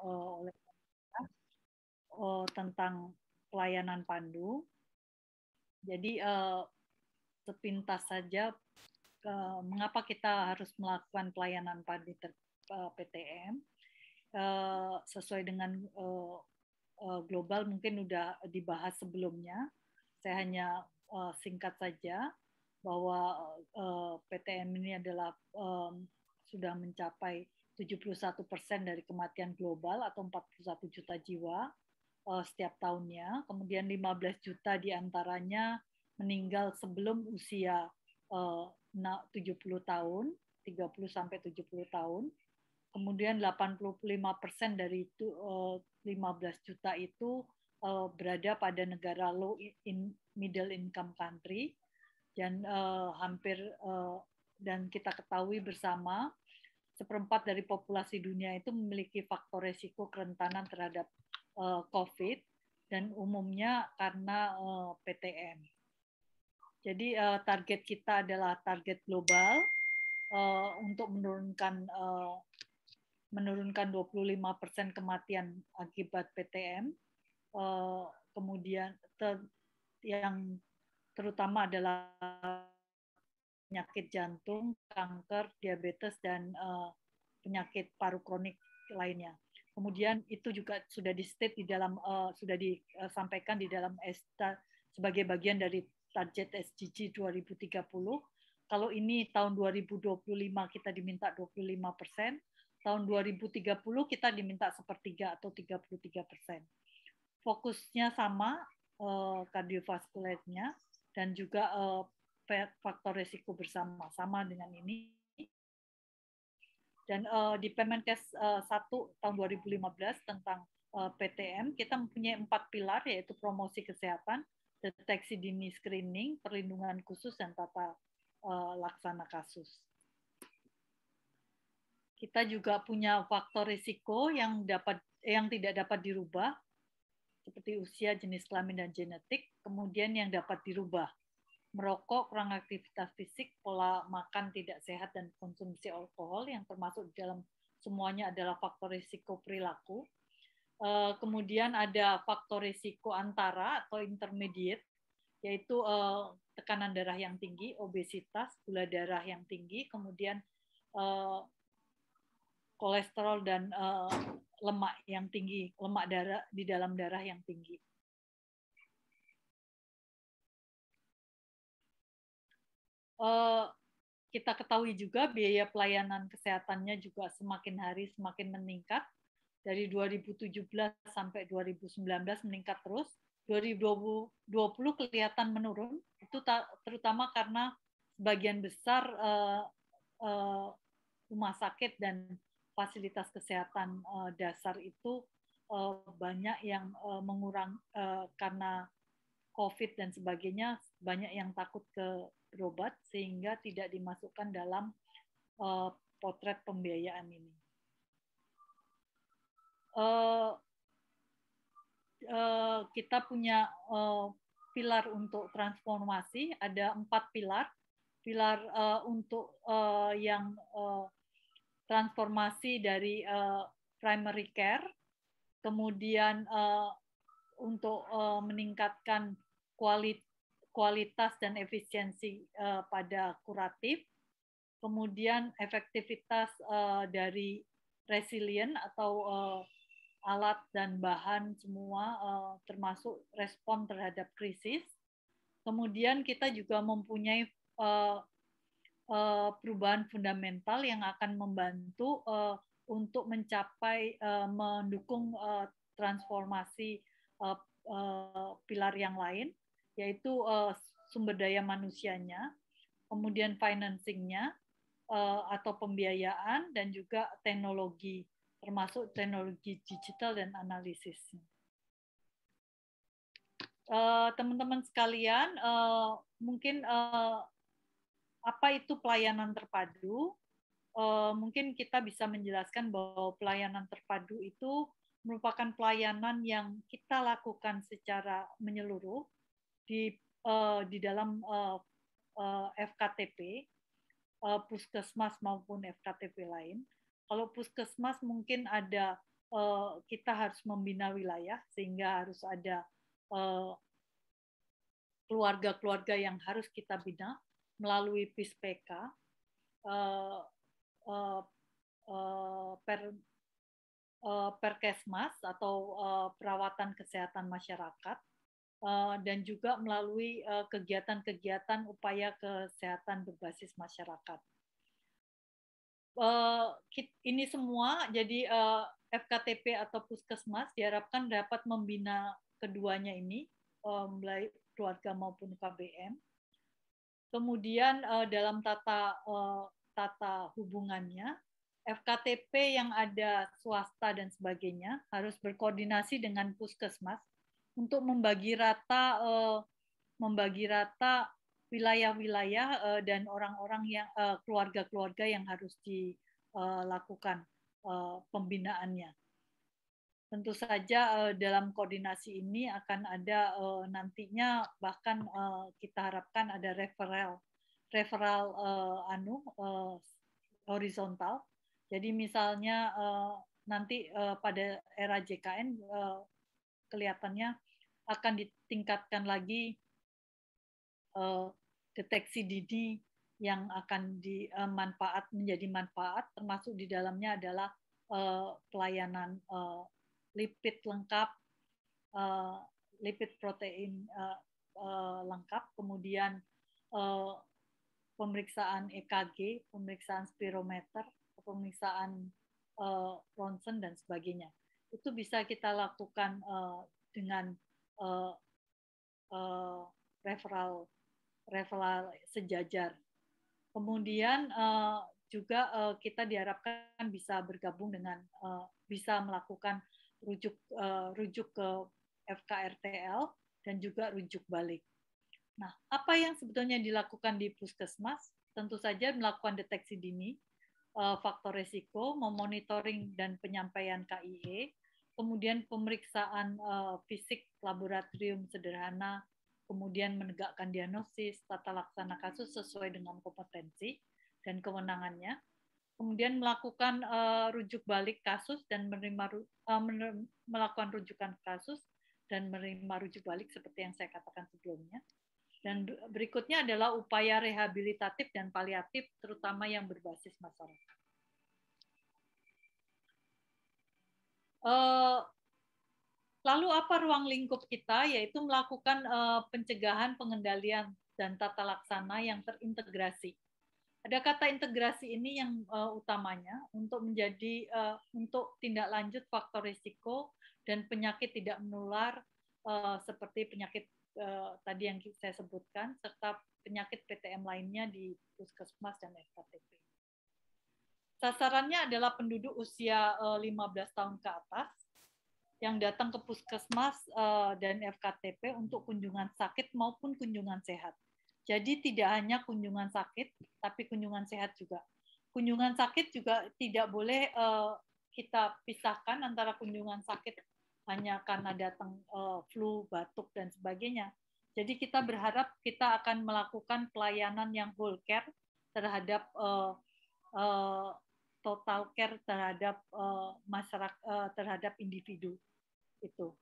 oleh tentang pelayanan pandu. Jadi sepintas saja mengapa kita harus melakukan pelayanan pandu PTM sesuai dengan global mungkin sudah dibahas sebelumnya. Saya hanya singkat saja bahwa PTM ini adalah sudah mencapai 71% dari kematian global atau 41 juta jiwa setiap tahunnya. Kemudian 15 juta diantaranya meninggal sebelum usia 70 tahun, 30 sampai 70 tahun. Kemudian 85% dari itu 15 juta itu berada pada negara low middle income country dan hampir dan kita ketahui bersama 1/4 dari populasi dunia itu memiliki faktor resiko kerentanan terhadap COVID dan umumnya karena PTM. Jadi target kita adalah target global untuk menurunkan 25% kematian akibat PTM. Kemudian yang terutama adalah penyakit jantung, kanker, diabetes, dan penyakit paru kronik lainnya. Kemudian itu juga sudah di-state di dalam sudah disampaikan di dalam sebagai bagian dari target SDG 2030. Kalau ini tahun 2025 kita diminta 25%, tahun 2030 kita diminta 1/3 atau 33%. Fokusnya sama kardiovaskulernya dan juga faktor risiko bersama-sama dengan ini. Dan di Permenkes 1 tahun 2015 tentang PTM, kita mempunyai 4 pilar, yaitu promosi kesehatan, deteksi dini screening, perlindungan khusus, dan tata laksana kasus. Kita juga punya faktor risiko yang tidak dapat dirubah, seperti usia, jenis kelamin, dan genetik. Kemudian yang dapat dirubah, merokok, kurang aktivitas fisik, pola makan tidak sehat, dan konsumsi alkohol yang termasuk dalam semuanya adalah faktor risiko perilaku. Kemudian ada faktor risiko antara atau intermediate, yaitu tekanan darah yang tinggi, obesitas, gula darah yang tinggi, kemudian kolesterol dan lemak yang tinggi, lemak darah di dalam darah yang tinggi. Kita ketahui juga biaya pelayanan kesehatannya juga semakin hari semakin meningkat. Dari 2017 sampai 2019 meningkat terus. 2020 kelihatan menurun, itu terutama karena sebagian besar rumah sakit dan fasilitas kesehatan dasar itu banyak yang mengurang karena COVID dan sebagainya, banyak yang takut ke berobat sehingga tidak dimasukkan dalam potret pembiayaan ini. Kita punya pilar untuk transformasi, ada 4 pilar. Pilar untuk yang transformasi dari primary care, kemudian untuk meningkatkan kualitas dan efisiensi pada kuratif, kemudian efektivitas dari resilient atau alat dan bahan semua termasuk respon terhadap krisis. Kemudian kita juga mempunyai perubahan fundamental yang akan membantu untuk mencapai mendukung transformasi pilar yang lain, yaitu sumber daya manusianya, kemudian financing-nya atau pembiayaan, dan juga teknologi, termasuk teknologi digital dan analisis. Teman-teman sekalian, mungkin apa itu pelayanan terpadu? Mungkin kita bisa menjelaskan bahwa pelayanan terpadu itu merupakan pelayanan yang kita lakukan secara menyeluruh di dalam FKTP, puskesmas maupun FKTP lain. Kalau puskesmas mungkin ada kita harus membina wilayah sehingga harus ada keluarga-keluarga yang harus kita bina melalui PISPK, Perkesmas atau perawatan kesehatan masyarakat, dan juga melalui kegiatan-kegiatan upaya kesehatan berbasis masyarakat. Ini semua jadi FKTP atau Puskesmas diharapkan dapat membina keduanya ini, mulai keluarga maupun KBM. Kemudian dalam tata hubungannya, FKTP yang ada swasta dan sebagainya harus berkoordinasi dengan Puskesmas untuk membagi rata wilayah-wilayah dan orang-orang yang keluarga-keluarga yang harus dilakukan pembinaannya. Tentu saja dalam koordinasi ini akan ada nantinya bahkan kita harapkan ada referral horizontal. Jadi misalnya nanti pada era JKN kelihatannya akan ditingkatkan lagi deteksi dini yang akan menjadi manfaat, termasuk di dalamnya adalah pelayanan lipid lengkap, lipid protein lengkap, kemudian pemeriksaan EKG, pemeriksaan spirometer, pemeriksaan ronsen dan sebagainya. Itu bisa kita lakukan dengan referral sejajar. Kemudian juga kita diharapkan bisa bergabung dengan bisa melakukan rujuk ke FKRTL dan juga rujuk balik. Nah, apa yang sebetulnya dilakukan di Puskesmas? Tentu saja melakukan deteksi dini, faktor risiko, memonitoring dan penyampaian KIE, kemudian pemeriksaan fisik laboratorium sederhana, kemudian menegakkan diagnosis, tata laksana kasus sesuai dengan kompetensi dan kewenangannya, kemudian melakukan rujuk balik kasus dan melakukan rujukan kasus dan menerima rujuk balik seperti yang saya katakan sebelumnya. Dan berikutnya adalah upaya rehabilitatif dan paliatif, terutama yang berbasis masyarakat. Lalu apa ruang lingkup kita? Yaitu melakukan pencegahan, pengendalian, dan tata laksana yang terintegrasi. Ada kata integrasi ini yang utamanya untuk menjadi untuk tindak lanjut faktor risiko dan penyakit tidak menular seperti penyakit tadi yang saya sebutkan, serta penyakit PTM lainnya di Puskesmas dan FKTP. Sasarannya adalah penduduk usia 15 tahun ke atas yang datang ke Puskesmas dan FKTP untuk kunjungan sakit maupun kunjungan sehat. Jadi tidak hanya kunjungan sakit, tapi kunjungan sehat juga. Kunjungan sakit juga tidak boleh kita pisahkan antara kunjungan sakit hanya karena datang flu, batuk, dan sebagainya. Jadi kita berharap kita akan melakukan pelayanan yang whole care terhadap total care terhadap masyarakat, terhadap individu itu.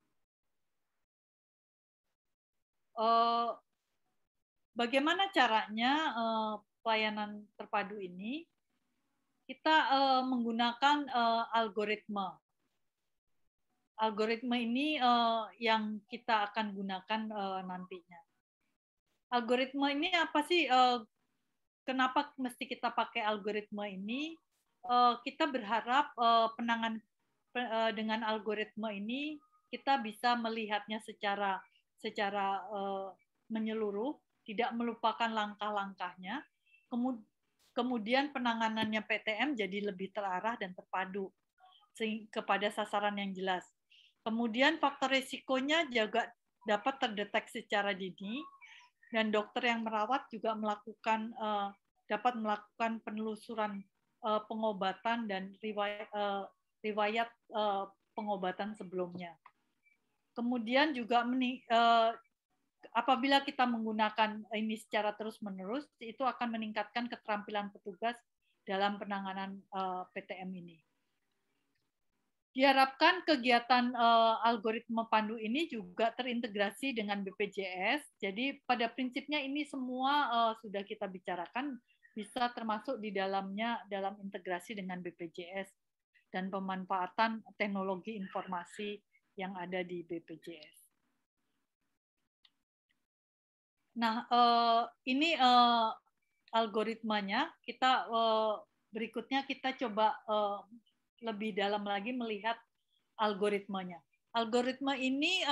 Bagaimana caranya pelayanan terpadu ini? Kita menggunakan algoritma. Algoritma ini yang kita akan gunakan nantinya. Algoritma ini apa sih? Kenapa mesti kita pakai algoritma ini? Kita berharap dengan algoritma ini kita bisa melihatnya secara menyeluruh, tidak melupakan langkah-langkahnya. Kemudian penanganannya PTM jadi lebih terarah dan terpadu kepada sasaran yang jelas. Kemudian faktor risikonya juga dapat terdeteksi secara dini, dan dokter yang merawat juga dapat melakukan penelusuran pengobatan dan riwayat pengobatan sebelumnya. Kemudian juga apabila kita menggunakan ini secara terus-menerus, itu akan meningkatkan keterampilan petugas dalam penanganan PTM ini. Diharapkan kegiatan algoritma pandu ini juga terintegrasi dengan BPJS. Jadi pada prinsipnya ini semua sudah kita bicarakan, bisa termasuk di dalamnya dalam integrasi dengan BPJS dan pemanfaatan teknologi informasi yang ada di BPJS. Nah, ini algoritmanya. Kita berikutnya kita coba lebih dalam lagi melihat algoritmanya. Algoritma ini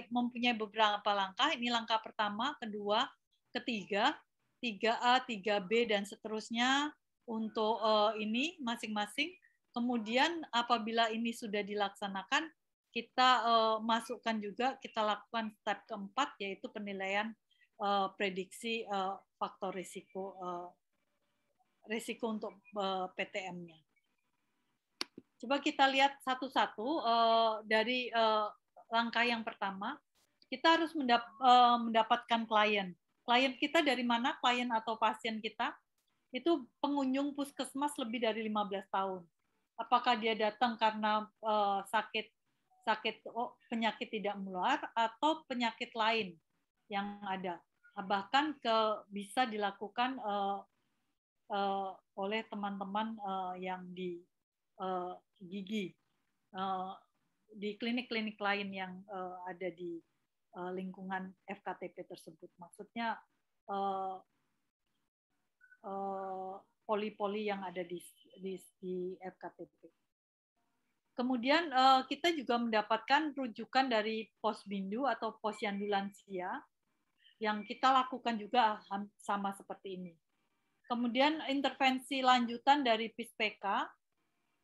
mempunyai beberapa langkah. Ini langkah pertama, kedua, ketiga, 3A, 3B, dan seterusnya untuk ini masing-masing. Kemudian apabila ini sudah dilaksanakan, kita masukkan juga, kita lakukan step keempat, yaitu penilaian prediksi faktor risiko untuk PTM-nya. Coba kita lihat satu-satu dari langkah yang pertama. Kita harus mendapatkan klien. Klien kita dari mana? Klien atau pasien kita itu pengunjung puskesmas lebih dari 15 tahun. Apakah dia datang karena penyakit tidak menular atau penyakit lain yang ada. Bahkan bisa dilakukan oleh teman-teman yang di gigi di klinik-klinik lain yang ada di lingkungan FKTP tersebut. Maksudnya poli-poli yang ada di FKTP. Kemudian kita juga mendapatkan rujukan dari Posbindu atau Posyandu Lansia yang kita lakukan juga sama seperti ini. Kemudian intervensi lanjutan dari PISPK.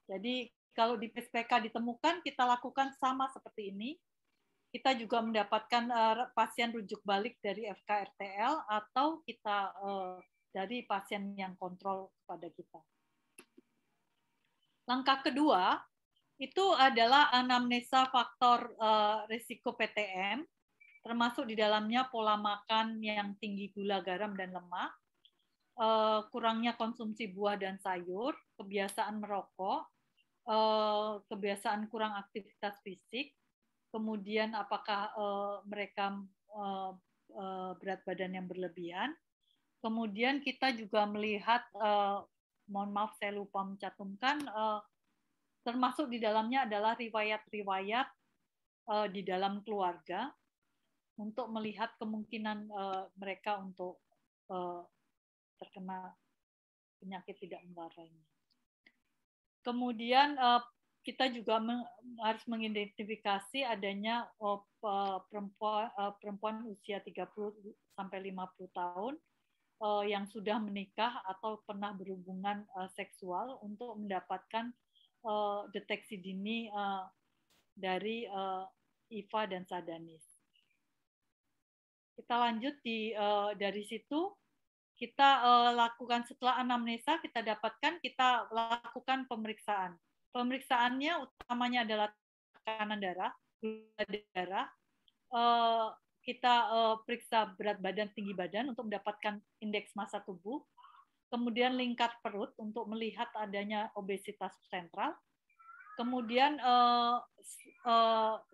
Jadi kalau di PISPK ditemukan, kita lakukan sama seperti ini. Kita juga mendapatkan pasien rujuk balik dari FKRTL atau kita dari pasien yang kontrol kepada kita. Langkah kedua itu adalah anamnesa faktor risiko PTM, termasuk di dalamnya pola makan yang tinggi gula, garam, dan lemak, kurangnya konsumsi buah dan sayur, kebiasaan merokok, kebiasaan kurang aktivitas fisik, kemudian apakah mereka berat badan yang berlebihan. Kemudian kita juga melihat, mohon maaf saya lupa mencantumkan, termasuk di dalamnya adalah riwayat-riwayat di dalam keluarga untuk melihat kemungkinan mereka untuk terkena penyakit tidak menular lainnya. Kemudian kita juga harus mengidentifikasi adanya perempuan usia 30 sampai 50 tahun yang sudah menikah atau pernah berhubungan seksual untuk mendapatkan deteksi dini dari IVA dan Sadanis. Kita lanjut dari situ. Kita lakukan setelah anamnesa, kita lakukan pemeriksaan. Pemeriksaannya utamanya adalah tekanan darah, gula darah. Kita periksa berat badan, tinggi badan untuk mendapatkan indeks massa tubuh. Kemudian lingkar perut untuk melihat adanya obesitas sentral. Kemudian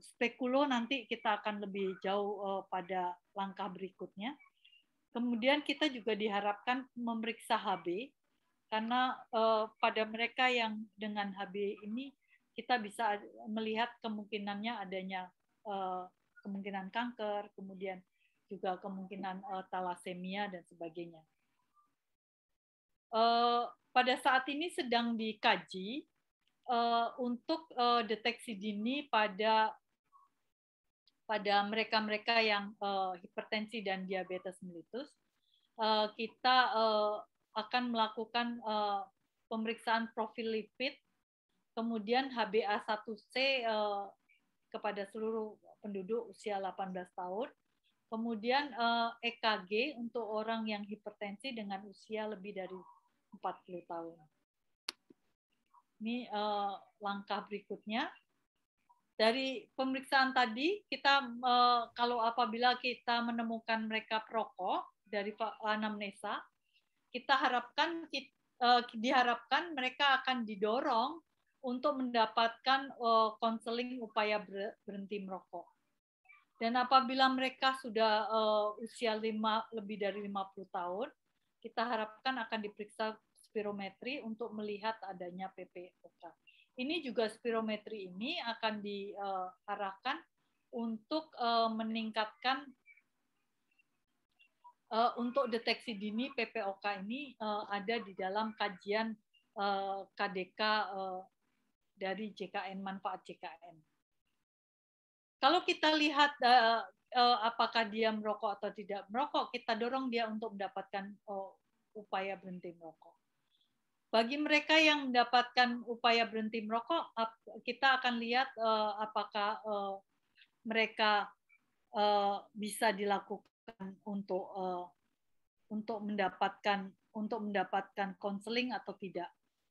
spekulo nanti kita akan lebih jauh pada langkah berikutnya. Kemudian kita juga diharapkan memeriksa HB, karena pada mereka yang dengan HB ini kita bisa melihat kemungkinannya adanya kemungkinan kanker, kemudian juga kemungkinan talasemia dan sebagainya. Pada saat ini sedang dikaji untuk deteksi dini pada mereka-mereka yang hipertensi dan diabetes mellitus. Kita akan melakukan pemeriksaan profil lipid, kemudian HbA1c kepada seluruh penduduk usia 18 tahun, kemudian EKG untuk orang yang hipertensi dengan usia lebih dari 40 tahun. Ini langkah berikutnya. Dari pemeriksaan tadi, kita kalau apabila kita menemukan mereka perokok dari anamnesa, diharapkan mereka akan didorong untuk mendapatkan konseling upaya berhenti merokok. Dan apabila mereka sudah usia lebih dari 50 tahun, kita harapkan akan diperiksa spirometri untuk melihat adanya PPOK. Ini juga spirometri ini akan diarahkan untuk meningkatkan untuk deteksi dini PPOK ini ada di dalam kajian KDK dari JKN, manfaat JKN. Kalau kita lihat apakah dia merokok atau tidak merokok, kita dorong dia untuk mendapatkan upaya berhenti merokok. Bagi mereka yang mendapatkan upaya berhenti merokok, kita akan lihat apakah mereka bisa dilakukan untuk mendapatkan konseling atau tidak.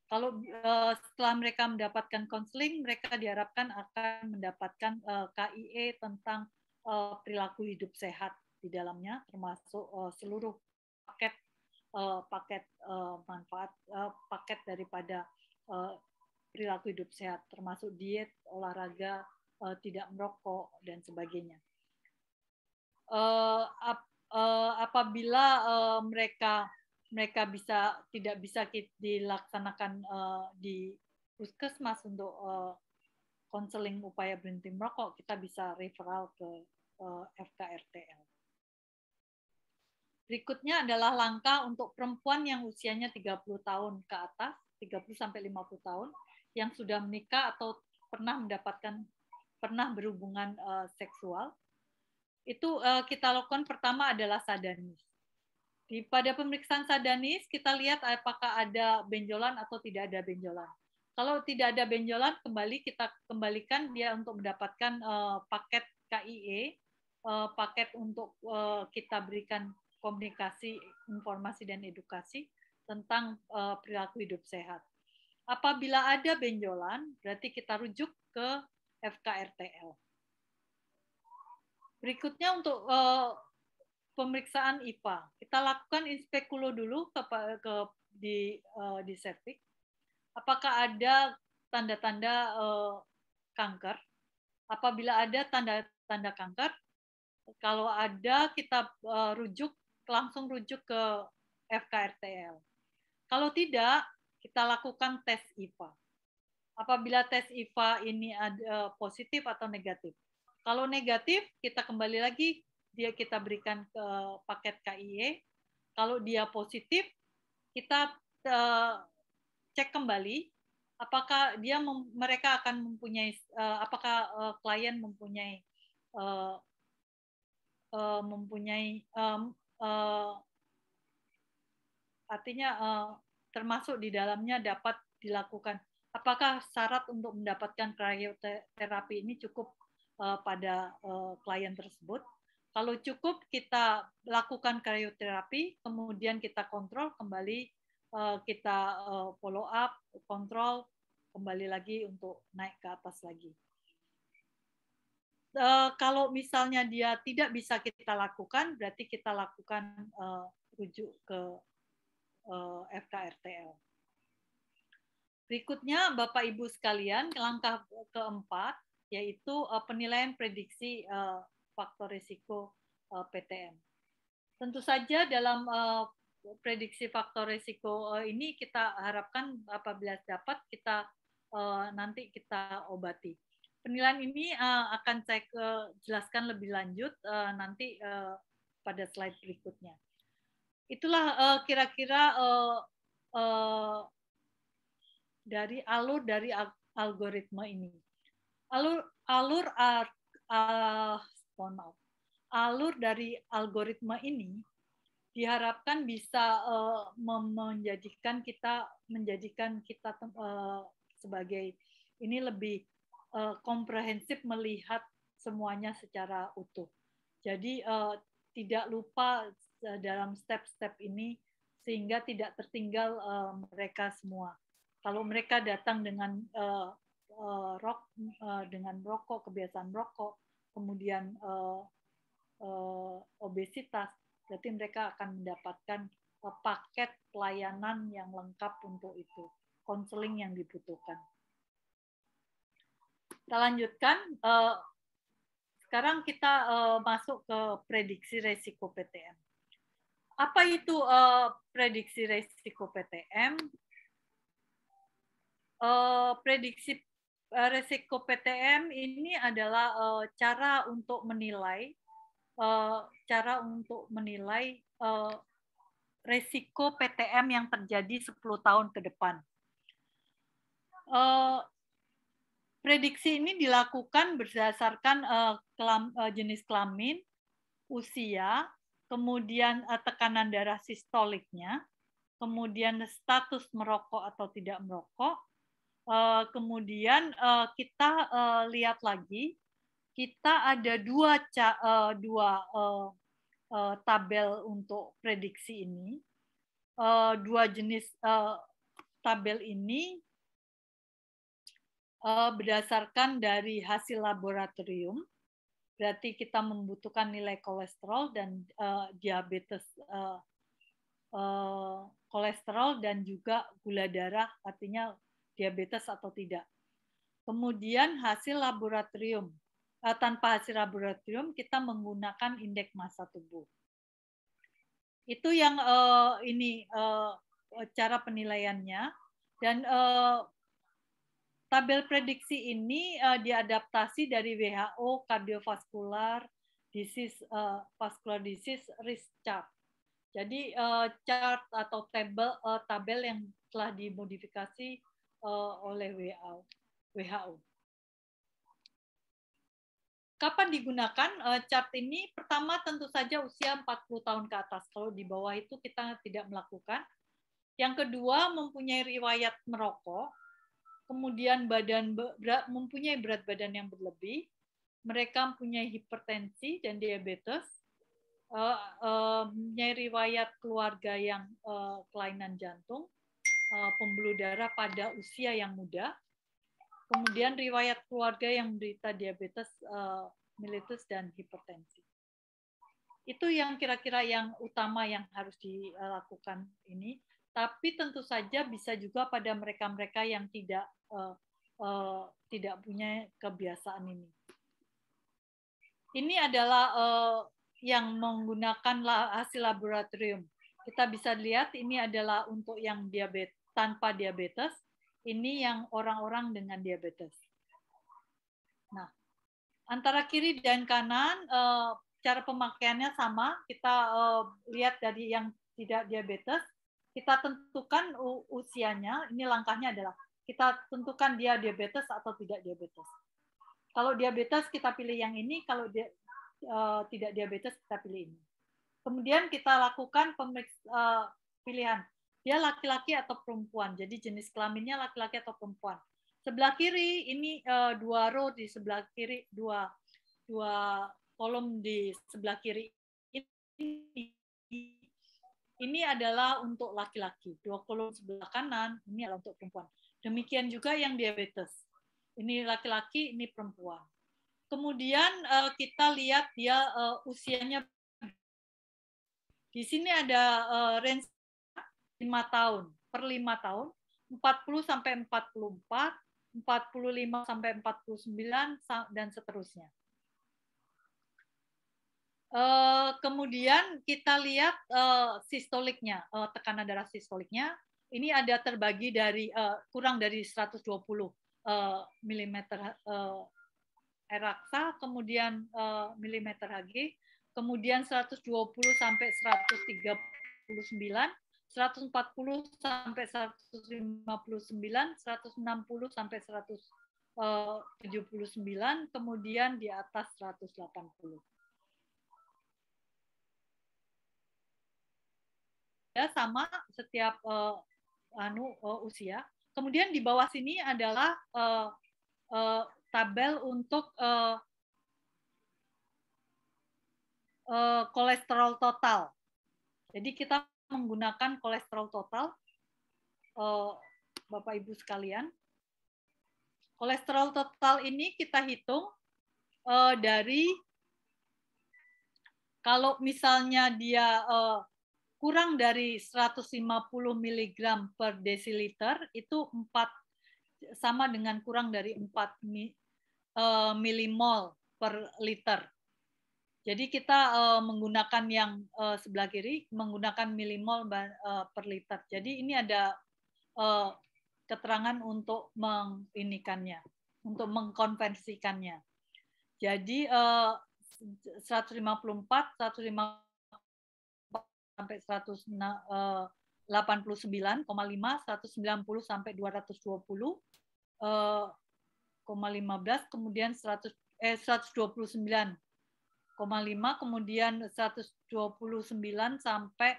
Kalau setelah mereka mendapatkan konseling, mereka diharapkan akan mendapatkan KIE tentang perilaku hidup sehat di dalamnya, termasuk seluruh paket manfaat, paket daripada perilaku hidup sehat, termasuk diet, olahraga, tidak merokok, dan sebagainya. Apabila mereka tidak bisa dilaksanakan di puskesmas untuk konseling upaya berhenti merokok, kita bisa referral ke FKRTL. Berikutnya adalah langkah untuk perempuan yang usianya 30 tahun ke atas, 30 sampai 50 tahun, yang sudah menikah atau pernah berhubungan seksual. Itu kita lakukan pertama adalah sadanis. Pada pemeriksaan sadanis, kita lihat apakah ada benjolan atau tidak ada benjolan. Kalau tidak ada benjolan, kita kembalikan dia untuk mendapatkan paket KIE, paket untuk kita berikan komunikasi, informasi, dan edukasi tentang perilaku hidup sehat. Apabila ada benjolan, berarti kita rujuk ke FKRTL. Berikutnya untuk pemeriksaan IPA. Kita lakukan inspekulo dulu di serviks. Apakah ada tanda-tanda kanker? Apabila ada tanda-tanda kanker, kalau ada kita langsung rujuk ke FKRTL. Kalau tidak, kita lakukan tes IPA. Apabila tes IPA ini ada positif atau negatif. Kalau negatif, kita kembali lagi, kita berikan ke paket KIE. Kalau dia positif, kita cek kembali apakah mereka akan mempunyai, apakah klien mempunyai artinya termasuk di dalamnya dapat dilakukan. Apakah syarat untuk mendapatkan krioterapi ini cukup pada klien tersebut? Kalau cukup, kita lakukan krioterapi, kemudian kita kontrol kembali, kita follow up, kontrol kembali lagi untuk naik ke atas lagi. Kalau misalnya dia tidak bisa kita lakukan, berarti kita lakukan rujuk ke FKRTL. Berikutnya, Bapak Ibu sekalian, langkah keempat yaitu penilaian prediksi faktor risiko PTM. Tentu saja dalam prediksi faktor risiko ini kita harapkan apabila dapat nanti kita obati. Penilaian ini akan saya jelaskan lebih lanjut nanti pada slide berikutnya. Itulah kira-kira dari algoritma ini. Alur dari algoritma ini diharapkan bisa menjadikan kita sebagai ini lebih komprehensif melihat semuanya secara utuh. Jadi tidak lupa dalam step-step ini sehingga tidak tertinggal mereka semua. Kalau mereka datang dengan dengan rokok, kebiasaan rokok, kemudian obesitas, berarti mereka akan mendapatkan paket pelayanan yang lengkap untuk itu, konseling yang dibutuhkan. Kita lanjutkan. Sekarang kita masuk ke prediksi resiko PTM. Apa itu prediksi resiko PTM? Prediksi resiko PTM ini adalah cara untuk menilai resiko PTM yang terjadi 10 tahun ke depan. Prediksi ini dilakukan berdasarkan jenis kelamin, usia, kemudian tekanan darah sistoliknya, kemudian status merokok atau tidak merokok, kemudian kita lihat lagi, kita ada dua tabel untuk prediksi ini. Dua jenis tabel ini berdasarkan dari hasil laboratorium, berarti kita membutuhkan nilai kolesterol dan diabetes kolesterol dan juga gula darah, artinya diabetes atau tidak. Kemudian hasil laboratorium, tanpa hasil laboratorium kita menggunakan indeks massa tubuh. Itu yang cara penilaiannya, dan tabel prediksi ini diadaptasi dari WHO Cardiovascular Disease Vascular Disease Risk Chart. Jadi chart atau tabel yang telah dimodifikasi oleh WHO. Kapan digunakan chart ini? Pertama tentu saja usia 40 tahun ke atas. Kalau di bawah itu kita tidak melakukan. Yang kedua, mempunyai riwayat merokok. Kemudian mempunyai berat badan yang berlebih. Mereka mempunyai hipertensi dan diabetes. Mempunyai riwayat keluarga yang kelainan jantung, pembuluh darah pada usia yang muda. Kemudian riwayat keluarga yang menderita diabetes mellitus dan hipertensi. Itu yang kira-kira yang utama yang harus dilakukan ini. Tapi tentu saja bisa juga pada mereka-mereka yang tidak punya kebiasaan ini. Ini adalah yang menggunakan hasil laboratorium. Kita bisa lihat ini adalah untuk yang tanpa diabetes. Ini yang orang-orang dengan diabetes. Nah, antara kiri dan kanan, cara pemakaiannya sama. Kita lihat dari yang tidak diabetes, kita tentukan usianya. Ini langkahnya adalah kita tentukan dia diabetes atau tidak diabetes. Kalau diabetes, kita pilih yang ini. Kalau tidak diabetes, kita pilih ini. Kemudian kita lakukan pilihan. Dia laki-laki atau perempuan. Jadi jenis kelaminnya laki-laki atau perempuan. Sebelah kiri ini 2 row di sebelah kiri, dua kolom di sebelah kiri. Ini adalah untuk laki-laki. 2 kolom sebelah kanan ini adalah untuk perempuan. Demikian juga yang diabetes. Ini laki-laki, ini perempuan. Kemudian kita lihat dia usianya. Di sini ada range 5 tahun, per 5 tahun, 40 sampai 44, 45 sampai 49, dan seterusnya. Kemudian kita lihat sistoliknya, tekanan darah sistoliknya. Ini ada terbagi dari kurang dari 120 mm raksa, kemudian milimeter Hg, kemudian 120 sampai 139, 140 sampai 159, 160 sampai 179, kemudian di atas 180. Ya, sama setiap usia. Kemudian di bawah sini adalah tabel untuk kolesterol total. Jadi kita menggunakan kolesterol total, Bapak Ibu sekalian. Kolesterol total ini kita hitung dari, kalau misalnya dia kurang dari 150 mg per desiliter, itu sama dengan kurang dari 4 milimol per liter. Jadi kita menggunakan yang sebelah kiri menggunakan milimol per liter. Jadi ini ada keterangan untuk menginikannya, untuk mengkonversikannya. Jadi 154, 150 sampai 189,5, 190 sampai 220,15, kemudian 129,5, kemudian 129 sampai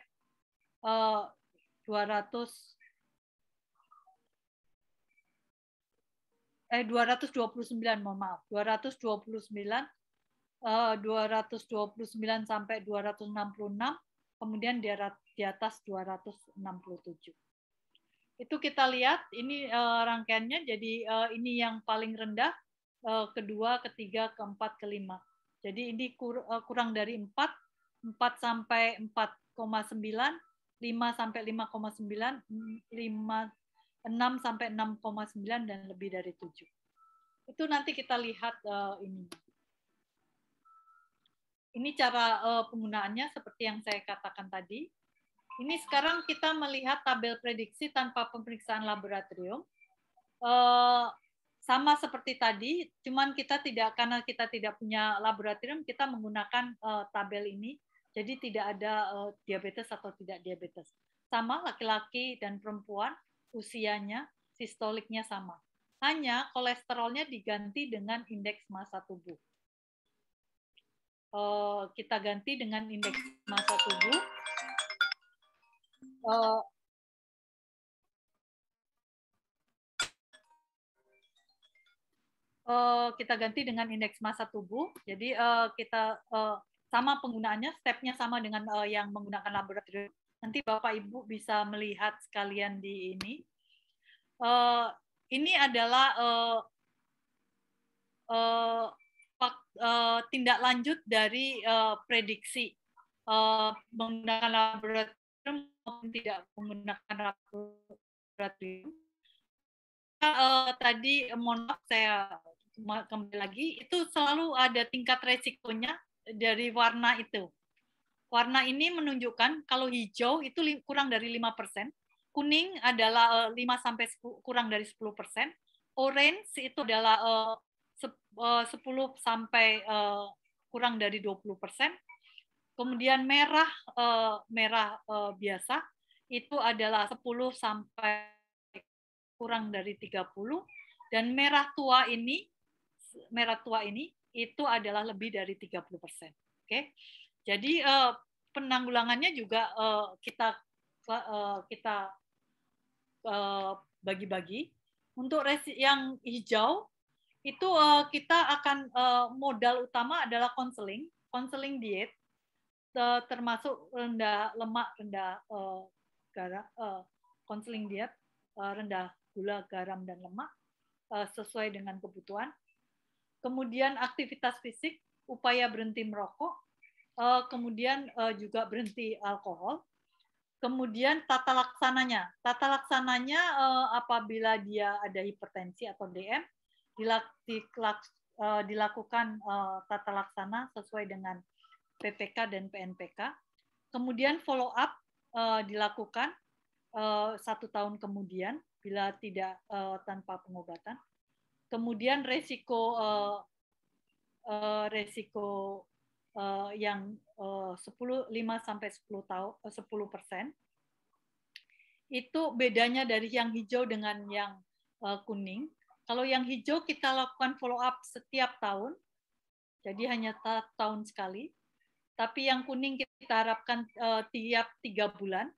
229, mohon maaf, 229 sampai 266, kemudian di atas 267. Itu kita lihat ini rangkaiannya, jadi ini yang paling rendah, kedua, ketiga, keempat, kelima. Jadi ini kurang dari 4 sampai 4,9, 5 sampai 5,9, 6 sampai 6,9, dan lebih dari 7. Itu nanti kita lihat ini. Ini cara penggunaannya seperti yang saya katakan tadi. Ini sekarang kita melihat tabel prediksi tanpa pemeriksaan laboratorium. Sama seperti tadi, cuman kita tidak, karena kita tidak punya laboratorium, kita menggunakan tabel ini. Jadi tidak ada diabetes atau tidak diabetes. Sama laki-laki dan perempuan, usianya, sistoliknya sama. Hanya kolesterolnya diganti dengan indeks massa tubuh. Kita ganti dengan indeks massa tubuh. Kita ganti dengan indeks massa tubuh. Jadi kita sama penggunaannya, stepnya sama dengan yang menggunakan laboratorium. Nanti Bapak Ibu bisa melihat sekalian di ini. Ini adalah tindak lanjut dari prediksi menggunakan laboratorium maupun tidak menggunakan laboratorium. Tadi mohon maaf, saya kembali lagi, itu selalu ada tingkat resikonya dari warna itu. Warna ini menunjukkan kalau hijau itu kurang dari 5%, kuning adalah 5 sampai kurang dari 10%, orange itu adalah 10 sampai kurang dari 20%, kemudian merah biasa itu adalah 10 sampai kurang dari 30, dan merah tua ini itu adalah lebih dari 30%. Oke. Jadi penanggulangannya juga kita bagi-bagi. Untuk yang hijau itu kita akan modal utama adalah konseling diet, termasuk rendah lemak, rendah garam, konseling diet, rendah gula, garam, dan lemak sesuai dengan kebutuhan. Kemudian aktivitas fisik, upaya berhenti merokok, kemudian juga berhenti alkohol. Kemudian tata laksananya apabila dia ada hipertensi atau DM, dilakukan tata laksana sesuai dengan PPK dan PNPK. Kemudian follow up dilakukan 1 tahun kemudian bila tidak tanpa pengobatan. Kemudian resiko yang 5 sampai 10%. Itu bedanya dari yang hijau dengan yang kuning. Kalau yang hijau kita lakukan follow up setiap tahun, jadi hanya tahun sekali. Tapi yang kuning kita harapkan tiap 3 bulan,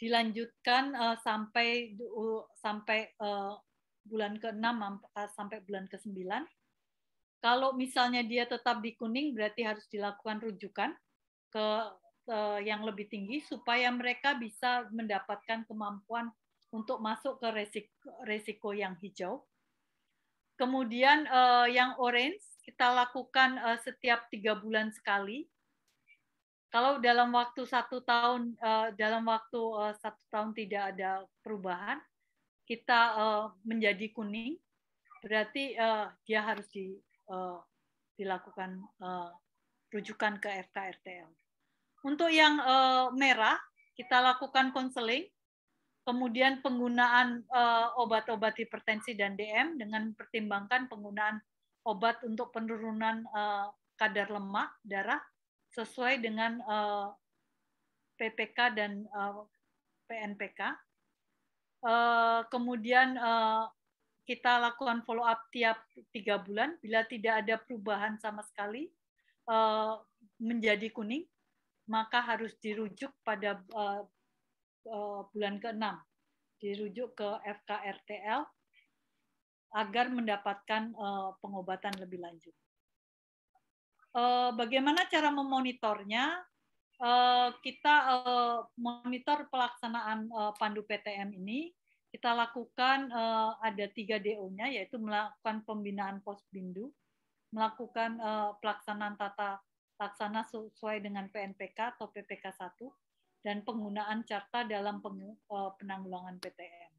dilanjutkan sampai bulan ke-6 sampai bulan ke-9. Kalau misalnya dia tetap di kuning, berarti harus dilakukan rujukan ke yang lebih tinggi supaya mereka bisa mendapatkan kemampuan untuk masuk ke resiko yang hijau. Kemudian yang orange kita lakukan setiap 3 bulan sekali. Kalau dalam waktu 1 tahun tidak ada perubahan, kita menjadi kuning, berarti dia harus dilakukan rujukan ke FK-RTL. Untuk yang merah, kita lakukan konseling, kemudian penggunaan obat-obat hipertensi dan DM dengan mempertimbangkan penggunaan obat untuk penurunan kadar lemak darah sesuai dengan PPK dan PNPK. Kemudian kita lakukan follow up tiap 3 bulan. Bila tidak ada perubahan sama sekali menjadi kuning, maka harus dirujuk pada bulan ke-6, dirujuk ke FK-RTL agar mendapatkan pengobatan lebih lanjut. Bagaimana cara memonitornya? Kita monitor pelaksanaan Pandu PTM ini. Kita lakukan ada 3 DO-nya, yaitu melakukan pembinaan Posbindu, melakukan pelaksanaan tata laksana sesuai dengan PNPK atau PPK 1, dan penggunaan carta dalam penanggulangan PTM.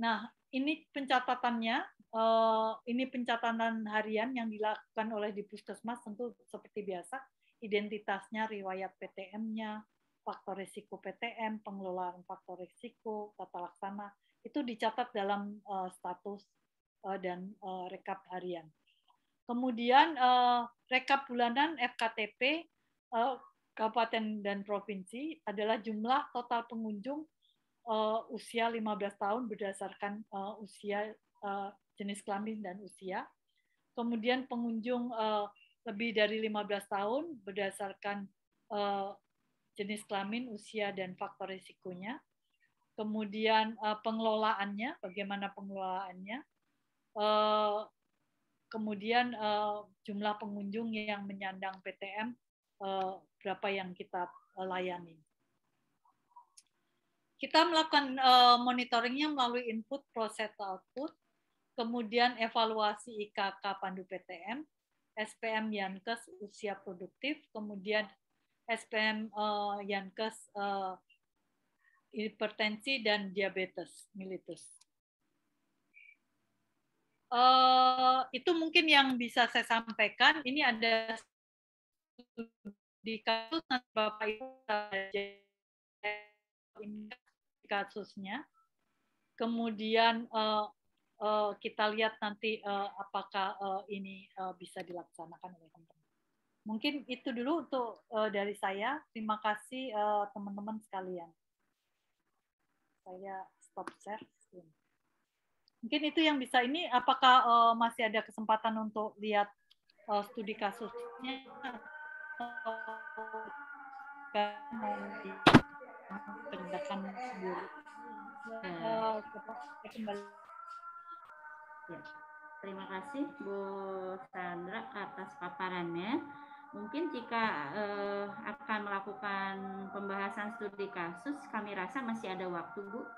Nah, ini pencatatannya, ini pencatatan harian yang dilakukan oleh di Puskesmas, tentu seperti biasa, identitasnya, riwayat PTM-nya, faktor risiko PTM, pengelolaan faktor risiko, tata laksana, itu dicatat dalam status dan rekap harian. Kemudian rekap bulanan FKTP Kabupaten dan Provinsi adalah jumlah total pengunjung usia 15 tahun berdasarkan usia, jenis kelamin dan usia. Kemudian pengunjung lebih dari 15 tahun berdasarkan jenis kelamin, usia, dan faktor risikonya. Kemudian pengelolaannya, bagaimana pengelolaannya. Kemudian jumlah pengunjung yang menyandang PTM, berapa yang kita layani. Kita melakukan monitoringnya melalui input, proses, output, kemudian evaluasi IKK Pandu PTM, SPM Yankes usia produktif, kemudian SPM Yankes hipertensi dan diabetes mellitus. Itu mungkin yang bisa saya sampaikan. Ini ada di kasus nanti Bapak Ibu ini kasusnya. Kemudian kita lihat nanti apakah ini bisa dilaksanakan oleh teman-teman. Mungkin itu dulu untuk dari saya. Terima kasih teman-teman sekalian. Saya stop share. Mungkin itu yang bisa ini. Apakah masih ada kesempatan untuk lihat studi kasusnya? Kerjakan sendiri. Ya. Terima kasih Bu Sandra atas paparannya. Mungkin jika akan melakukan pembahasan studi kasus, kami rasa masih ada waktu, Bu.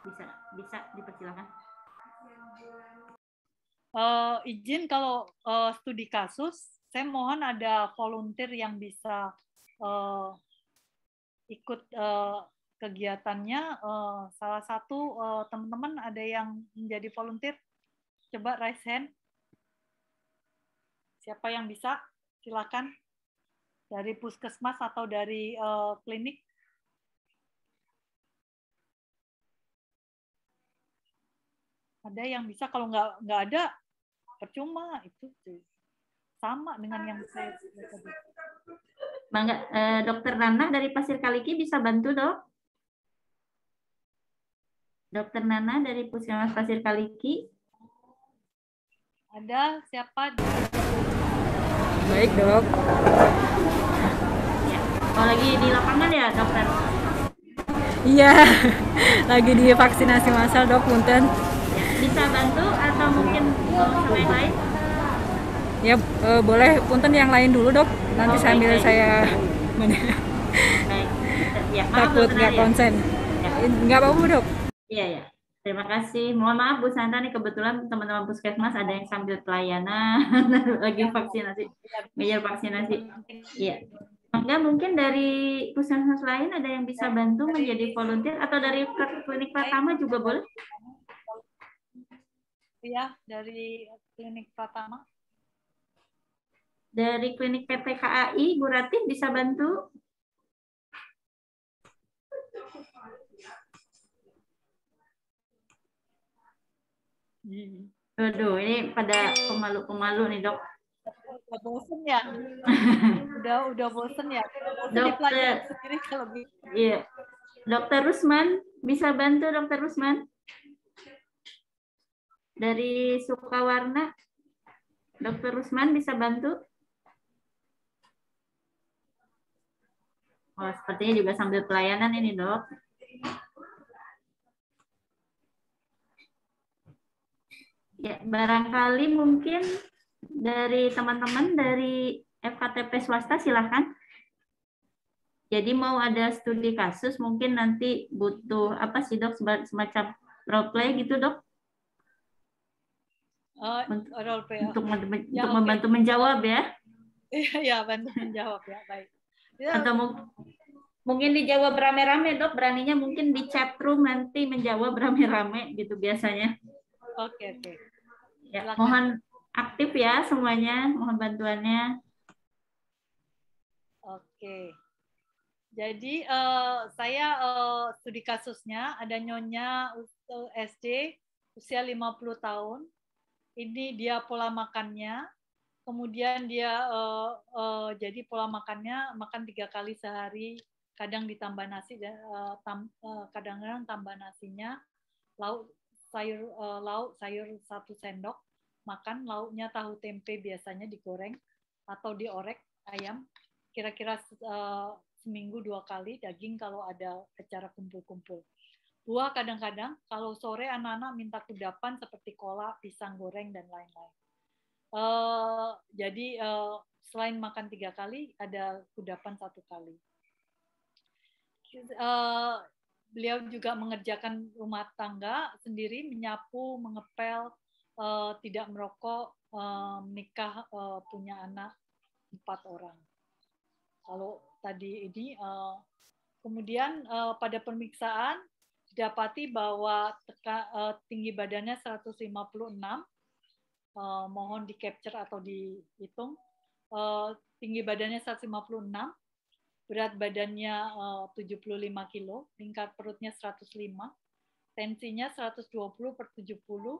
Bisa dipersilakan. Izin kalau studi kasus, saya mohon ada volunteer yang bisa ikut kegiatannya. Salah satu teman-teman ada yang menjadi volunteer, coba raise hand. Siapa yang bisa? Silakan. Dari puskesmas atau dari klinik. Ada yang bisa, kalau nggak ada, percuma. Itu sama dengan yang saya tadi. Bangga, Dokter Nana dari Pasir Kaliki bisa bantu, Dok? Dokter Nana dari Puskesmas Pasir Kaliki. Ada siapa? Baik, Dok. Ya. Oh, lagi di lapangan ya, Dokter? Iya, lagi di vaksinasi massal, Dok, punten. Ya, bisa bantu atau mungkin sama yang lain? Ya, boleh punten yang lain dulu, Dok. Nanti sambil baik. saya Baik. Ya, maaf, takut nggak konsen. Ya. Nggak apa-apa, Dok. Iya, ya. Terima kasih. Mohon maaf Bu Sandra, nih kebetulan teman-teman puskesmas ada yang sambil pelayanan lagi vaksinasi, ngejar vaksinasi. Iya. Enggak, mungkin dari puskesmas lain ada yang bisa bantu menjadi volunteer atau dari klinik pertama juga boleh? Iya, dari klinik Pratama. Dari klinik PT KAI, Bu Ratih bisa bantu? Aduh, ini pada pemalu-pemalu nih, Dok. Udah bosen ya? udah bosen ya? Udah bosen Dokter, dipelajari sendiri kalau gitu. iya. Dokter Rusman, bisa bantu Dokter Rusman? Dari Sukawarna, Dokter Rusman bisa bantu? Oh, sepertinya juga sambil pelayanan ini, Dok. Ya, barangkali mungkin dari teman-teman dari FKTP swasta silahkan. Jadi mau ada studi kasus, mungkin nanti butuh apa sih, Dok, semacam role play gitu, Dok? Role play. Untuk Ya, membantu menjawab ya. Iya, bantu menjawab ya, baik. Ya, Atau mungkin dijawab rame-rame, Dok. Beraninya mungkin di chat room nanti menjawab rame-rame gitu biasanya. Oke. Ya, Silakan. mohon aktif ya semuanya, mohon bantuannya. Oke. Jadi saya studi kasusnya ada nyonya SD usia 50 tahun. Ini dia pola makannya. Kemudian dia jadi pola makannya makan 3 kali sehari, kadang ditambah nasi, kadang-kadang tambah nasinya, lauk sayur 1 sendok, makan lauknya tahu tempe biasanya digoreng atau diorek ayam, kira-kira seminggu 2 kali, daging kalau ada acara kumpul-kumpul. Buah kadang-kadang, kalau sore anak-anak minta kudapan seperti kolak, pisang goreng, dan lain-lain. Jadi selain makan 3 kali, ada kudapan 1 kali. Beliau juga mengerjakan rumah tangga sendiri, menyapu, mengepel, tidak merokok, menikah, punya anak 4 orang. Kalau tadi ini, kemudian pada pemeriksaan didapati bahwa tinggi badannya 156, mohon di capture atau dihitung, tinggi badannya 156, berat badannya 75 kilo, tingkat perutnya 105, tensinya 120/70,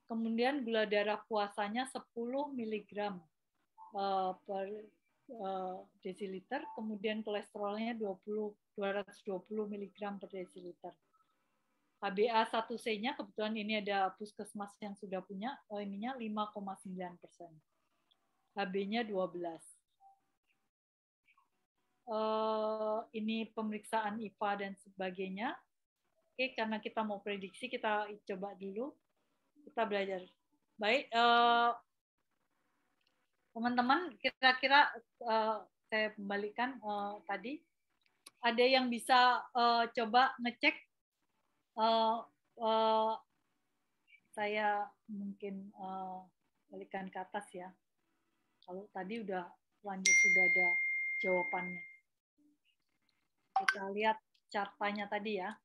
kemudian gula darah puasanya 10 mg per desiliter, kemudian kolesterolnya 220 mg per desiliter. HbA1c-nya kebetulan ini ada puskesmas yang sudah punya, ininya 5,9%. HB-nya 12. Ini pemeriksaan IPA dan sebagainya. Oke, karena kita mau prediksi, kita coba dulu. Kita belajar. Baik, teman-teman, kira-kira saya kembalikan tadi. Ada yang bisa coba ngecek? Saya mungkin balikan ke atas ya. Kalau tadi udah lanjut, sudah ada jawabannya. Kita lihat cartanya tadi ya.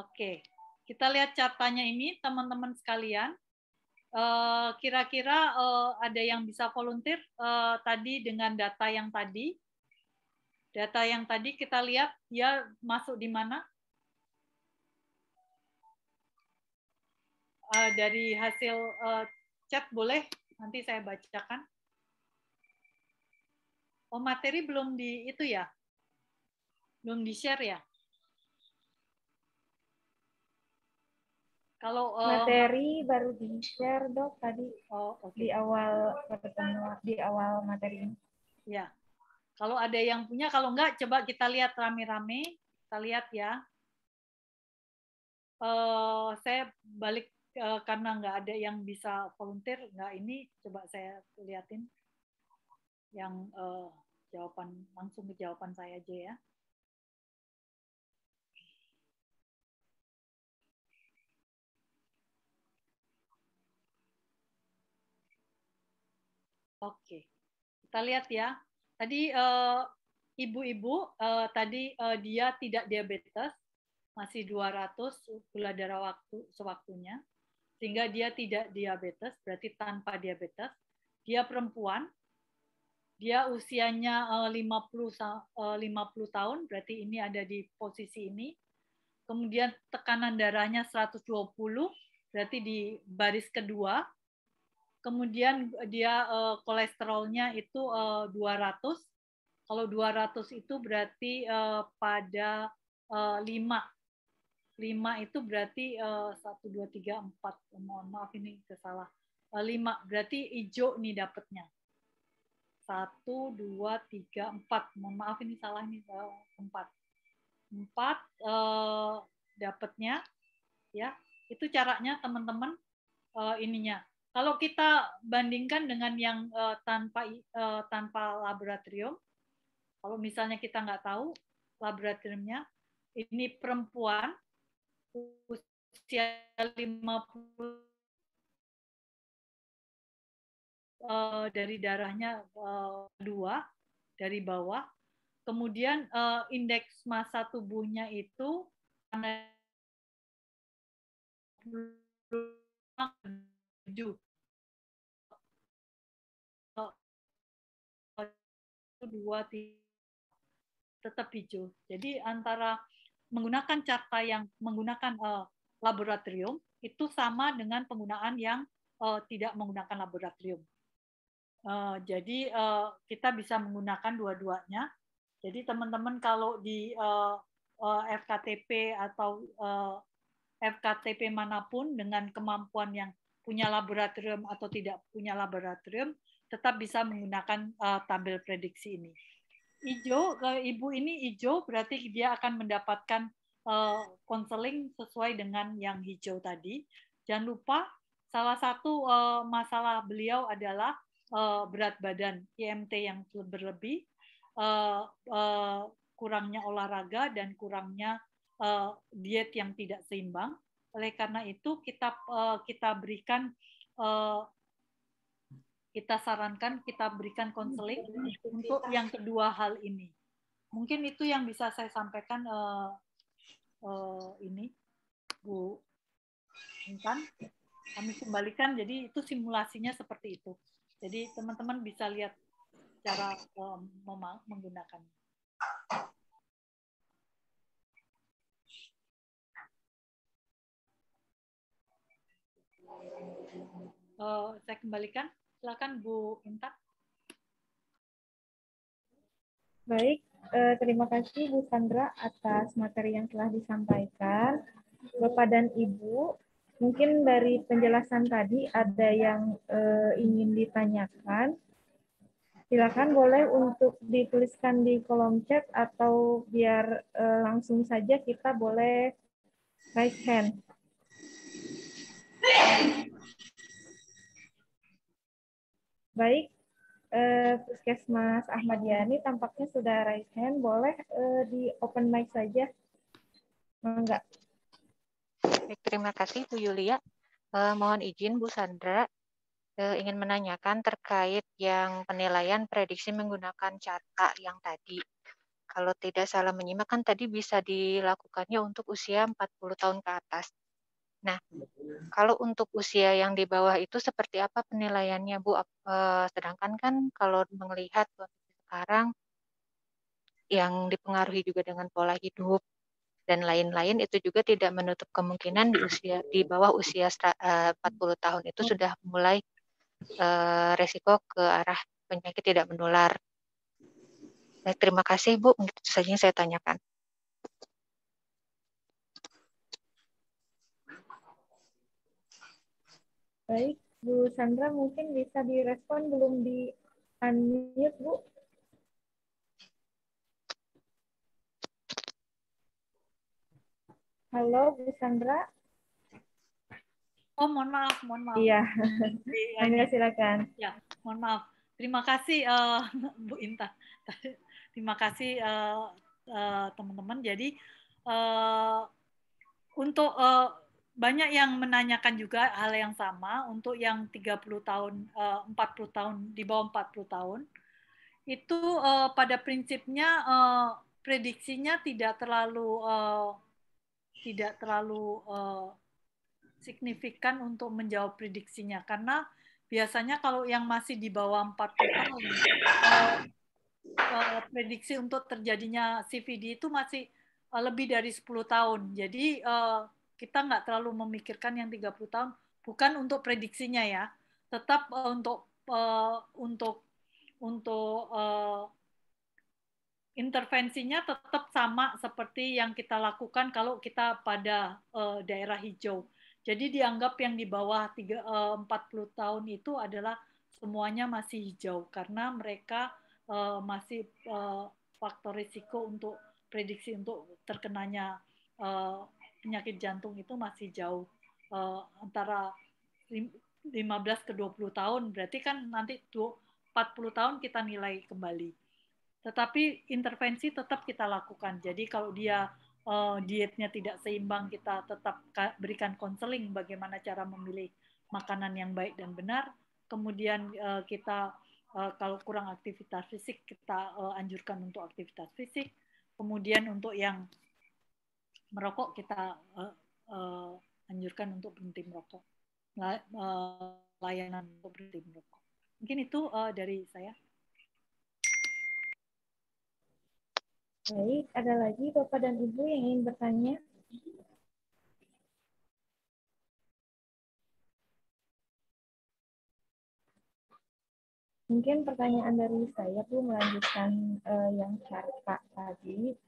Oke, kita lihat cartanya ini, teman-teman sekalian. Kira-kira ada yang bisa volunteer tadi dengan data yang tadi. Data yang tadi kita lihat dia masuk di mana? Dari hasil chat boleh nanti saya bacakan. Oh, materi belum di itu ya? Belum di-share ya? Kalau materi baru di-share, Dok, tadi. Okay. Di awal pertemuan, di awal materi ini. Ya. Kalau ada yang punya, kalau enggak coba kita lihat rame-rame. Kita lihat ya. Saya balik karena nggak ada yang bisa volunteer, nggak ini, coba saya liatin yang jawaban, langsung ke jawaban saya aja ya. Oke, kita lihat ya. Tadi ibu-ibu tadi dia tidak diabetes, masih 200 gula darah sewaktunya. sehingga dia tidak diabetes, berarti tanpa diabetes. Dia perempuan, dia usianya 50 tahun, berarti ini ada di posisi ini. Kemudian tekanan darahnya 120, berarti di baris kedua. Kemudian dia kolesterolnya itu 200. Kalau 200 itu berarti pada 5. 5 itu berarti 1, 2, 3, 4. Mohon maaf ini kesalah. 5 berarti hijau nih dapatnya. 1, 2, 3, 4. Mohon maaf ini salah nih 4. 4 dapatnya ya. Itu caranya teman-teman ininya. Kalau kita bandingkan dengan yang tanpa laboratorium, kalau misalnya kita nggak tahu laboratoriumnya, ini perempuan usia 50 dari darahnya 2 dari bawah, kemudian indeks massa tubuhnya itu 7 2, 3, tetap hijau. Jadi antara menggunakan carta yang menggunakan laboratorium itu sama dengan penggunaan yang tidak menggunakan laboratorium. Jadi kita bisa menggunakan dua-duanya. Jadi teman-teman kalau di FKTP atau FKTP manapun dengan kemampuan yang punya laboratorium atau tidak punya laboratorium, tetap bisa menggunakan tabel prediksi ini. Hijau, ibu ini hijau berarti dia akan mendapatkan konseling sesuai dengan yang hijau tadi. Jangan lupa salah satu masalah beliau adalah berat badan, IMT yang berlebih, kurangnya olahraga dan kurangnya diet yang tidak seimbang. Oleh karena itu kita berikan kita sarankan, kita berikan konseling untuk yang kedua hal ini. Mungkin itu yang bisa saya sampaikan ini, Bu Intan. Kami kembalikan, jadi itu simulasinya seperti itu. Jadi teman-teman bisa lihat cara menggunakannya. Saya kembalikan. Silakan Bu Intan. Baik, terima kasih Bu Sandra atas materi yang telah disampaikan. Bapak dan Ibu, mungkin dari penjelasan tadi ada yang ingin ditanyakan. Silakan boleh untuk dituliskan di kolom chat atau biar langsung saja kita boleh raise hand. Baik, Puskesmas Ahmad Yani tampaknya sudah raise hand. Boleh di open mic saja. Enggak. Baik, terima kasih Bu Yulia. Mohon izin Bu Sandra, ingin menanyakan terkait yang penilaian prediksi menggunakan carta yang tadi. Kalau tidak salah menyimak kan tadi bisa dilakukannya untuk usia 40 tahun ke atas. Nah, kalau untuk usia yang di bawah itu seperti apa penilaiannya, Bu? Sedangkan kan kalau melihat sekarang yang dipengaruhi juga dengan pola hidup dan lain-lain, itu juga tidak menutup kemungkinan di bawah usia 40 tahun itu sudah mulai resiko ke arah penyakit tidak menular. Baik, terima kasih Bu, itu saja yang saya tanyakan. Baik, Bu Sandra mungkin bisa direspon, belum di unmute Bu. Halo Bu Sandra. Oh, mohon maaf. Iya, Anda silakan. Ya, mohon maaf. Terima kasih Bu Intan. Terima kasih teman-teman. Jadi untuk banyak yang menanyakan juga hal yang sama untuk yang 30 tahun, 40 tahun, di bawah 40 tahun. Itu pada prinsipnya prediksinya tidak terlalu signifikan untuk menjawab prediksinya, karena biasanya kalau yang masih di bawah 40 tahun, prediksi untuk terjadinya CVD itu masih lebih dari 10 tahun. Jadi kita nggak terlalu memikirkan yang 30 tahun, bukan untuk prediksinya ya, tetap untuk intervensinya tetap sama seperti yang kita lakukan kalau kita pada daerah hijau. Jadi dianggap yang di bawah 40 tahun itu adalah semuanya masih hijau karena mereka masih faktor risiko untuk prediksi untuk terkenanya penyakit jantung itu masih jauh, antara 15 ke 20 tahun, berarti kan nanti 40 tahun kita nilai kembali. Tetapi intervensi tetap kita lakukan. Jadi kalau dia dietnya tidak seimbang, kita tetap berikan konseling bagaimana cara memilih makanan yang baik dan benar. Kemudian kita kalau kurang aktivitas fisik, kita anjurkan untuk aktivitas fisik. Kemudian untuk yang merokok, kita anjurkan untuk berhenti merokok. Layanan untuk berhenti merokok. Mungkin itu dari saya. Baik, ada lagi Bapak dan Ibu yang ingin bertanya? Mungkin pertanyaan dari saya, Bu, melanjutkan yang carta tadi.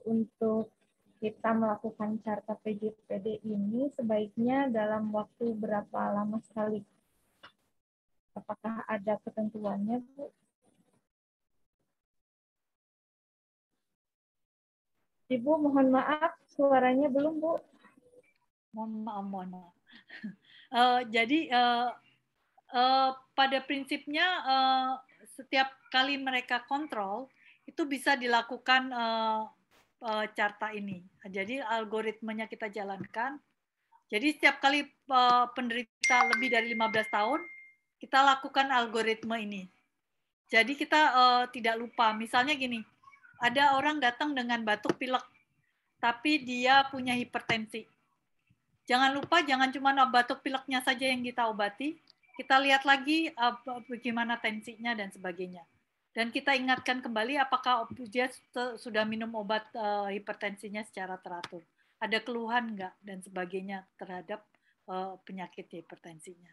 Untuk kita melakukan carta PJPD ini sebaiknya dalam waktu berapa lama sekali? Apakah ada ketentuannya, Bu? Ibu, mohon maaf, suaranya belum, Bu. Mohon maaf. Jadi pada prinsipnya setiap kali mereka kontrol itu bisa dilakukan carta ini. Jadi algoritmenya kita jalankan. Jadi setiap kali penderita lebih dari 15 tahun kita lakukan algoritma ini. Jadi kita tidak lupa. Misalnya gini, ada orang datang dengan batuk pilek, tapi dia punya hipertensi. Jangan lupa, jangan cuma batuk pileknya saja yang kita obati, kita lihat lagi bagaimana tensinya dan sebagainya. Dan kita ingatkan kembali apakah dia sudah minum obat hipertensinya secara teratur. Ada keluhan enggak dan sebagainya terhadap penyakit hipertensinya.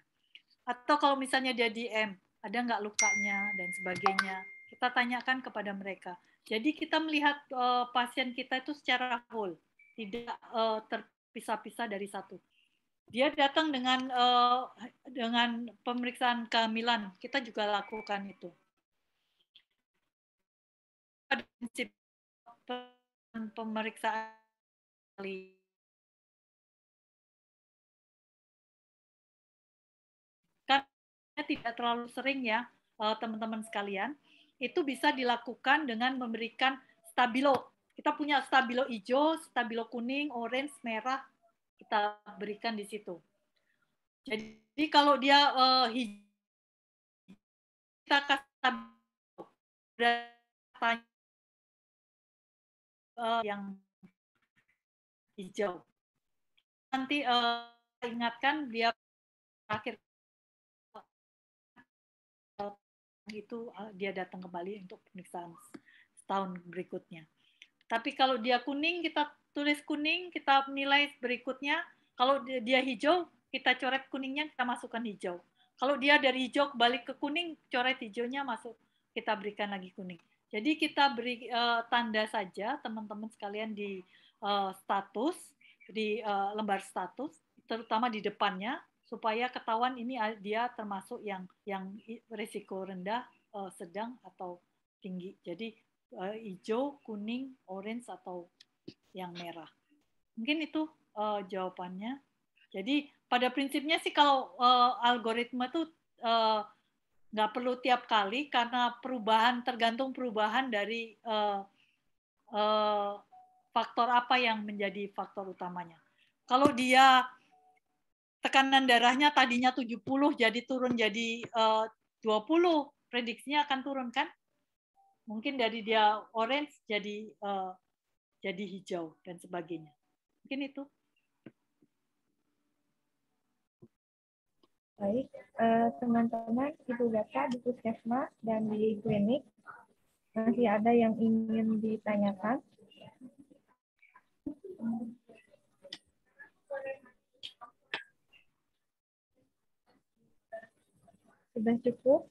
Atau kalau misalnya dia DM, ada enggak lukanya dan sebagainya. Kita tanyakan kepada mereka. Jadi kita melihat pasien kita itu secara whole, tidak terpisah-pisah dari satu. Dia datang dengan pemeriksaan kehamilan, kita juga lakukan itu. Pada prinsip pemeriksaan karena tidak terlalu sering ya teman-teman sekalian, itu bisa dilakukan dengan memberikan stabilo. Kita punya stabilo hijau, stabilo kuning, orange, merah, kita berikan di situ. Jadi kalau dia hijau, kita kasih yang hijau. Nanti ingatkan dia akhir itu dia datang kembali untuk pemeriksaan setahun berikutnya. Tapi kalau dia kuning, kita tulis kuning, kita nilai berikutnya. Kalau dia hijau, kita coret kuningnya, kita masukkan hijau. Kalau dia dari hijau balik ke kuning, coret hijaunya masuk, kita berikan lagi kuning. Jadi kita beri tanda saja teman-teman sekalian di status, di lembar status, terutama di depannya, supaya ketahuan ini dia termasuk yang risiko rendah, sedang atau tinggi. Jadi hijau, kuning, orange atau yang merah. Mungkin itu jawabannya. Jadi pada prinsipnya sih kalau algoritma itu nggak perlu tiap kali karena perubahan tergantung perubahan dari faktor apa yang menjadi faktor utamanya. Kalau dia tekanan darahnya tadinya 70 jadi turun jadi 20, prediksinya akan turun kan? Mungkin dari dia orange jadi hijau dan sebagainya. Mungkin itu. Baik, teman-teman, Ibu Bapak di Puskesmas dan di klinik, masih ada yang ingin ditanyakan? Sudah cukup?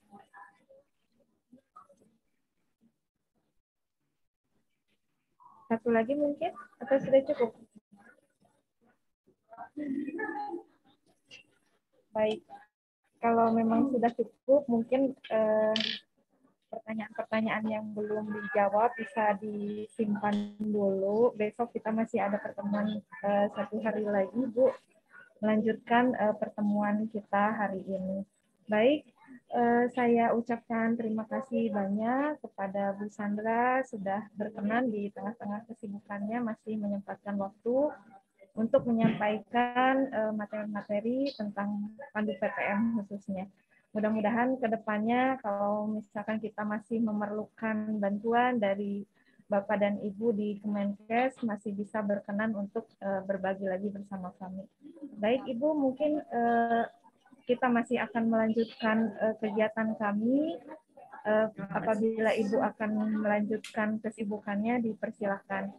Satu lagi mungkin? Atau sudah cukup? Baik, kalau memang sudah cukup, mungkin pertanyaan-pertanyaan yang belum dijawab bisa disimpan dulu. Besok kita masih ada pertemuan satu hari lagi, Bu. Melanjutkan pertemuan kita hari ini. Baik, saya ucapkan terima kasih banyak kepada Bu Sandra sudah berkenan di tengah-tengah kesibukannya masih menyempatkan waktu untuk menyampaikan materi-materi tentang Pandu PPM khususnya. Mudah-mudahan ke depannya kalau misalkan kita masih memerlukan bantuan dari Bapak dan Ibu di Kemenkes masih bisa berkenan untuk berbagi lagi bersama kami. Baik Ibu, mungkin kita masih akan melanjutkan kegiatan kami. Apabila Ibu akan melanjutkan kesibukannya, dipersilakan.